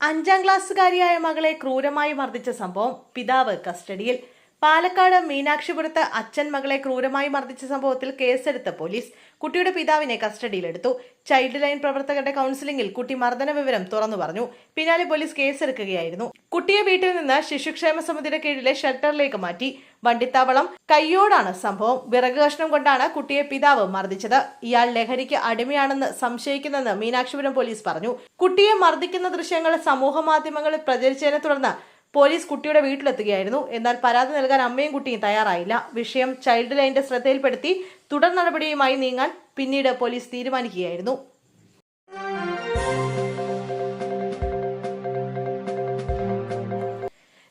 അഞ്ചാം ക്ലാസ്സുകാരിയായ മകളെ ക്രൂരമായി മർദ്ദിച്ച സംഭവം പിതാവ് കസ്റ്റഡിയിൽ. പാലക്കാട് മീനാക്ഷിപുരത്ത് അച്ഛൻ മകളെ ക്രൂരമായി മർദ്ദിച്ച സംഭവത്തിൽ കേസെടുത്ത പോലീസ് കുട്ടിയുടെ പിതാവിനെ കസ്റ്റഡിയിലെടുത്തു. ചൈൽഡ് ലൈൻ പ്രവർത്തകരുടെ കൗൺസിലിംഗിൽ കുട്ടി മർദ്ദന വിവരം തുറന്നു പറഞ്ഞു. പിന്നാലെ പോലീസ് കേസെടുക്കുകയായിരുന്നു. കുട്ടിയെ വീട്ടിൽ നിന്ന് ശിശുക്ഷേമ സമിതിയുടെ കീഴിലെ ഷെൽട്ടറിലേക്ക് മാറ്റി. വണ്ടിത്താവളം കയ്യോടാണ് സംഭവം. വിറക് കഷ്ണം കൊണ്ടാണ് കുട്ടിയെ പിതാവ് മർദ്ദിച്ചത്. ഇയാൾ ലഹരിക്ക് അടിമയാണെന്ന് സംശയിക്കുന്നെന്ന് മീനാക്ഷിപുരം പോലീസ് പറഞ്ഞു. കുട്ടിയെ മർദ്ദിക്കുന്ന ദൃശ്യങ്ങൾ സമൂഹ മാധ്യമങ്ങളിൽ പ്രചരിച്ചതിനെ തുടർന്ന് പോലീസ് കുട്ടിയുടെ വീട്ടിലെത്തുകയായിരുന്നു. എന്നാൽ പരാതി നൽകാൻ അമ്മയും കുട്ടിയും തയ്യാറായില്ല. വിഷയം ചൈൽഡ് ലൈനിന്റെ ശ്രദ്ധയിൽപ്പെടുത്തി തുടർ നടപടിയുമായി നീങ്ങാൻ പിന്നീട് പോലീസ് തീരുമാനിക്കുകയായിരുന്നു.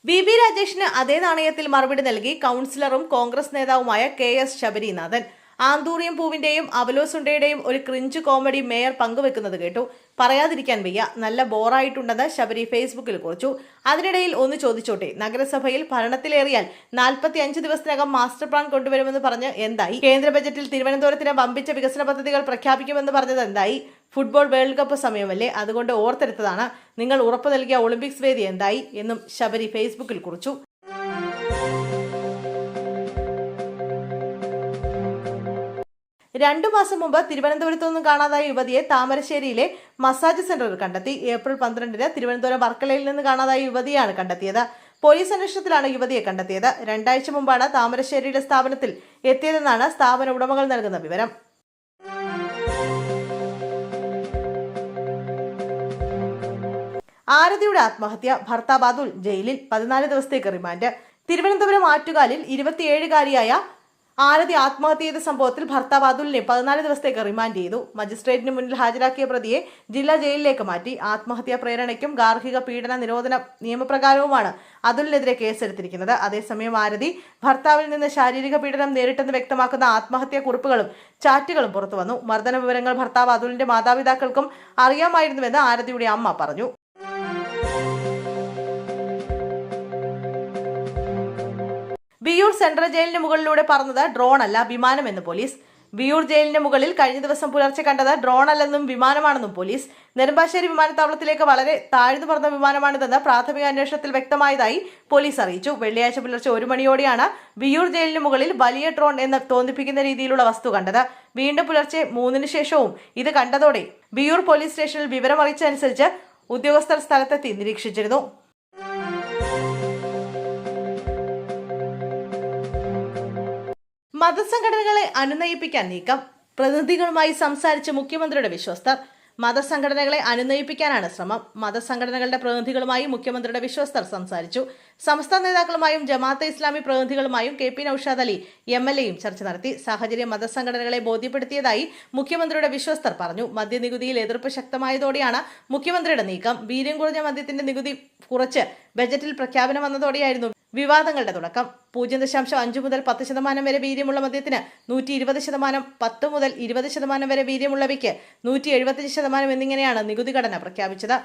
വി രാജേഷിന് അതേ നാണയത്തിൽ മറുപടി നൽകി കൗൺസിലറും കോൺഗ്രസ് നേതാവുമായ KS ശബരിനാഥൻ. ആന്തൂറിയം പൂവിന്റെയും അവലോസുണ്ടയുടെയും ഒരു ക്രിഞ്ച് കോമഡി മേയർ പങ്കുവെക്കുന്നത് കേട്ടു. പറയാതിരിക്കാൻ വയ്യ, നല്ല ബോറായിട്ടുണ്ടെന്ന് ശബരി ഫേസ്ബുക്കിൽ കുറിച്ചു. അതിനിടയിൽ ഒന്ന് ചോദിച്ചോട്ടെ, നഗരസഭയിൽ ഭരണത്തിലേറിയാൽ 45 ദിവസത്തിനകം മാസ്റ്റർ പ്ലാൻ കൊണ്ടുവരുമെന്ന് പറഞ്ഞ് എന്തായി? കേന്ദ്ര ബജറ്റിൽ തിരുവനന്തപുരത്തിന് വമ്പിച്ച വികസന പദ്ധതികൾ പ്രഖ്യാപിക്കുമെന്ന് പറഞ്ഞത് എന്തായി? ഫുട്ബോൾ വേൾഡ് കപ്പ് സമയമല്ലേ, അതുകൊണ്ട് ഓർത്തെടുത്തതാണ്. നിങ്ങൾ ഉറപ്പു നൽകിയ ഒളിമ്പിക്സ് വേദി എന്തായി എന്നും ശബരി ഫേസ്ബുക്കിൽ കുറിച്ചു. രണ്ടു മാസം മുമ്പ് തിരുവനന്തപുരത്തു നിന്നും കാണാതായ യുവതിയെ താമരശ്ശേരിയിലെ മസാജ് സെന്ററിൽ കണ്ടെത്തി. ഏപ്രിൽ 12-ന് തിരുവനന്തപുരം വർക്കലയിൽ നിന്ന് കാണാതായ യുവതിയാണ് കണ്ടെത്തിയത്. പോലീസ് അന്വേഷണത്തിലാണ് യുവതിയെ കണ്ടെത്തിയത്. 2 ആഴ്ച മുമ്പാണ് താമരശ്ശേരിയിലെ സ്ഥാപനത്തിൽ എത്തിയതെന്നാണ് സ്ഥാപന ഉടമകൾ നൽകുന്ന വിവരം. ആരതിയുടെ ആത്മഹത്യ, ഭർത്താവ് അതുൽ ജയിലിൽ, 14 ദിവസത്തേക്ക് റിമാൻഡ്. തിരുവനന്തപുരം ആറ്റുകാലിൽ 27-കാരിയായ ആരതി ആത്മഹത്യ ചെയ്ത സംഭവത്തിൽ ഭർത്താവ് അതുലിനെ 14 ദിവസത്തേക്ക് റിമാൻഡ് ചെയ്തു. മജിസ്ട്രേറ്റിന് മുന്നിൽ ഹാജരാക്കിയ പ്രതിയെ ജില്ലാ ജയിലിലേക്ക് മാറ്റി. ആത്മഹത്യാ പ്രേരണയ്ക്കും ഗാർഹിക പീഡന നിരോധന നിയമപ്രകാരവുമാണ് അതുലിനെതിരെ കേസെടുത്തിരിക്കുന്നത്. അതേസമയം ആരതി ഭർത്താവിൽ നിന്ന് ശാരീരിക പീഡനം നേരിട്ടെന്ന് വ്യക്തമാക്കുന്ന ആത്മഹത്യാ കുറിപ്പുകളും ചാറ്റുകളും പുറത്തുവന്നു. മർദ്ദന വിവരങ്ങൾ ഭർത്താവ് അതുലിന്റെ മാതാപിതാക്കൾക്കും അറിയാമായിരുന്നുവെന്ന് ആരതിയുടെ അമ്മ പറഞ്ഞു. വിയൂർ സെൻട്രൽ ജയിലിന് മുകളിലൂടെ പറന്നത് ഡ്രോൺ അല്ല, വിമാനമെന്ന് പോലീസ്. വിയൂർ ജയിലിന് മുകളിൽ കഴിഞ്ഞ ദിവസം പുലർച്ചെ കണ്ടത് ഡ്രോൺ അല്ലെന്നും വിമാനമാണെന്നും പോലീസ്. നെടുമ്പാശ്ശേരി വിമാനത്താവളത്തിലേക്ക് വളരെ താഴ്ന്നു പറന്ന വിമാനമാണിതെന്ന് പ്രാഥമിക അന്വേഷണത്തിൽ വ്യക്തമായതായി പോലീസ് അറിയിച്ചു. വെള്ളിയാഴ്ച പുലർച്ചെ 1 മണിയോടെയാണ് വിയൂർ ജയിലിന് മുകളിൽ വലിയ ഡ്രോൺ എന്ന് തോന്നിപ്പിക്കുന്ന രീതിയിലുള്ള വസ്തു കണ്ടത്. വീണ്ടും പുലർച്ചെ 3-ന് ശേഷവും ഇത് കണ്ടതോടെ വിയൂർ പോലീസ് സ്റ്റേഷനിൽ വിവരമറിയിച്ചതനുസരിച്ച് ഉദ്യോഗസ്ഥർ സ്ഥലത്തെത്തി നിരീക്ഷിച്ചിരുന്നു. മതസംഘടനകളെ അനുനയിപ്പിക്കാൻ നീക്കം. പ്രതിനിധികളുമായി സംസാരിച്ച് മുഖ്യമന്ത്രിയുടെ വിശ്വസ്തർ. മതസംഘടനകളെ അനുനയിപ്പിക്കാനാണ് ശ്രമം. മതസംഘടനകളുടെ പ്രതിനിധികളുമായി മുഖ്യമന്ത്രിയുടെ വിശ്വസ്തർ സംസാരിച്ചു. സംസ്ഥാന നേതാക്കളുമായും ജമാഅത്തെ ഇസ്ലാമി പ്രതിനിധികളുമായും KP നൌഷാദ് അലി MLAയും ചർച്ച നടത്തി. സാഹചര്യം മതസംഘടനകളെ ബോധ്യപ്പെടുത്തിയതായി മുഖ്യമന്ത്രിയുടെ വിശ്വസ്തർ പറഞ്ഞു. മദ്യനികുതിയിൽ എതിർപ്പ് ശക്തമായതോടെയാണ് മുഖ്യമന്ത്രിയുടെ നീക്കം. വീര്യം കുറഞ്ഞ മദ്യത്തിന്റെ നികുതി കുറച്ച് ബജറ്റിൽ പ്രഖ്യാപനം വന്നതോടെയായിരുന്നു വിവാദങ്ങളുടെ തുടക്കം. 0.5 മുതൽ 10% വരെ വീര്യമുള്ള മദ്യത്തിന് 120%, 10 മുതൽ 20% വരെ വീര്യമുള്ളവയ്ക്ക് 175% എന്നിങ്ങനെയാണ് നികുതി ഘടന പ്രഖ്യാപിച്ചത്.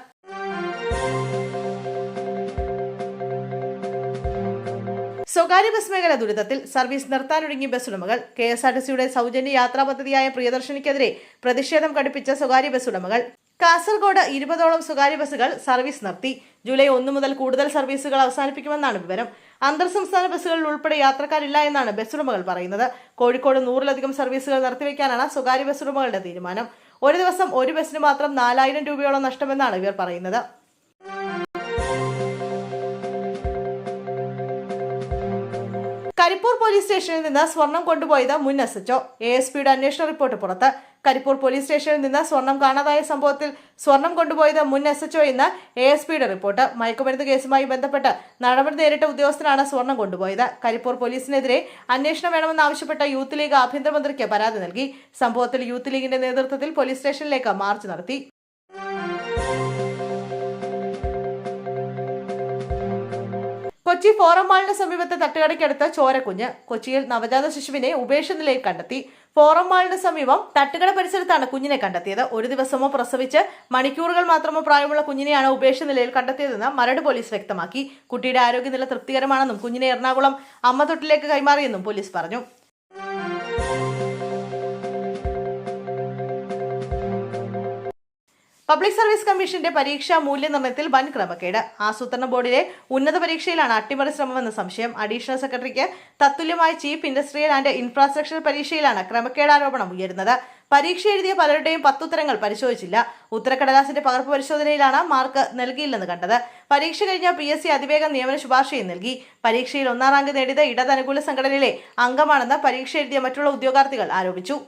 സ്വകാര്യ ബസ് മേഖല ദുരിതത്തിൽ. സർവീസ് നിർത്താനൊരുങ്ങി ബസ് ഉടമകൾ. KSRTCയുടെ സൗജന്യ യാത്രാ പദ്ധതിയായ പ്രിയദർശിനിക്കെതിരെ പ്രതിഷേധം കടുപ്പിച്ച സ്വകാര്യ ബസ് ഉടമകൾ. കാസർഗോഡ് 20ഓളം സ്വകാര്യ ബസ്സുകൾ സർവീസ് നിർത്തി. ജൂലൈ 1 മുതൽ കൂടുതൽ സർവീസുകൾ അവസാനിപ്പിക്കുമെന്നാണ് വിവരം. അന്തർ സംസ്ഥാന ബസ്സുകളിൽ ഉൾപ്പെടെ യാത്രക്കാരില്ല എന്നാണ് ബസ് ഉടമകൾ പറയുന്നത്. കോഴിക്കോട് 100-ലധികം സർവീസുകൾ നിർത്തിവെക്കാനാണ് സ്വകാര്യ ബസ് ഉടമകളുടെ തീരുമാനം. ഒരു ദിവസം ഒരു ബസ്സിന് മാത്രം 4000 രൂപയോളം നഷ്ടമെന്നാണ് ഇവർ പറയുന്നത്. കരിപ്പൂർ പോലീസ് സ്റ്റേഷനിൽ നിന്ന് സ്വർണം കൊണ്ടുപോയത് മുൻ SHO. ASPയുടെ അന്വേഷണ റിപ്പോർട്ട് പുറത്ത്. കരിപ്പൂർ പോലീസ് സ്റ്റേഷനിൽ നിന്ന് സ്വർണം കാണാതായ സംഭവത്തിൽ സ്വർണം കൊണ്ടുപോയത് മുൻ SHO എന്ന് ASPയുടെ റിപ്പോർട്ട്. മയക്കുമരുന്ന് കേസുമായി ബന്ധപ്പെട്ട് നടപടി നേരിട്ട ഉദ്യോഗസ്ഥനാണ് സ്വർണം കൊണ്ടുപോയത്. കരിപ്പൂർ പോലീസിനെതിരെ അന്വേഷണം വേണമെന്നാവശ്യപ്പെട്ട യൂത്ത് ലീഗ് ആഭ്യന്തരമന്ത്രിക്ക് പരാതി നൽകി. സംഭവത്തിൽ യൂത്ത് ലീഗിന്റെ നേതൃത്വത്തിൽ പോലീസ് സ്റ്റേഷനിലേക്ക് മാർച്ച് നടത്തി. കൊച്ചി ഫോറം മാളിന് സമീപത്തെ തട്ടുകടയ്ക്കടുത്ത് ചോരക്കുഞ്ഞ്. കൊച്ചിയിൽ നവജാത ശിശുവിനെ ഉപേക്ഷ നിലയിൽ കണ്ടെത്തി. ഫോറം മാളിന് സമീപം തട്ടുകട പരിസരത്താണ് കുഞ്ഞിനെ കണ്ടെത്തിയത്. ഒരു ദിവസമോ പ്രസവിച്ച് മണിക്കൂറുകൾ മാത്രമോ പ്രായമുള്ള കുഞ്ഞിനെയാണ് ഉപേക്ഷ നിലയിൽ കണ്ടെത്തിയതെന്ന് മരട് പോലീസ് വ്യക്തമാക്കി. കുട്ടിയുടെ ആരോഗ്യനില തൃപ്തികരമാണെന്നും കുഞ്ഞിനെ എറണാകുളം അമ്മ തൊട്ടിലേക്ക് കൈമാറിയെന്നും പോലീസ് പറഞ്ഞു. പബ്ലിക് സർവീസ് കമ്മീഷന്റെ പരീക്ഷാ മൂല്യനിർണ്ണയത്തിൽ വൻ ക്രമക്കേട്. ആസൂത്രണ ബോർഡിലെ ഉന്നത പരീക്ഷയിലാണ് അട്ടിമറി ശ്രമമെന്ന സംശയം. അഡീഷണൽ സെക്രട്ടറിക്ക് തത്തുല്യമായ ചീഫ് ഇൻഡസ്ട്രിയൽ ആൻഡ് ഇൻഫ്രാസ്ട്രക്ചർ പരീക്ഷയിലാണ് ക്രമക്കേട് ആരോപണം ഉയരുന്നത്. പരീക്ഷ എഴുതിയ പലരുടെയും 10 ഉത്തരങ്ങൾ പരിശോധിച്ചില്ല. ഉത്തരക്കടലാസിന്റെ പകർപ്പ് പരിശോധനയിലാണ് മാർക്ക് നൽകിയില്ലെന്ന് കണ്ടത്. പരീക്ഷ കഴിഞ്ഞ PSC അതിവേഗം നിയമന ശുപാർശയും നൽകി. പരീക്ഷയിൽ 1ാം റാങ്ക് നേടിയത് ഇടത് അനുകൂല സംഘടനയിലെ അംഗമാണെന്ന് പരീക്ഷ എഴുതിയ മറ്റുള്ള ഉദ്യോഗാർത്ഥികൾ ആരോപിച്ചു.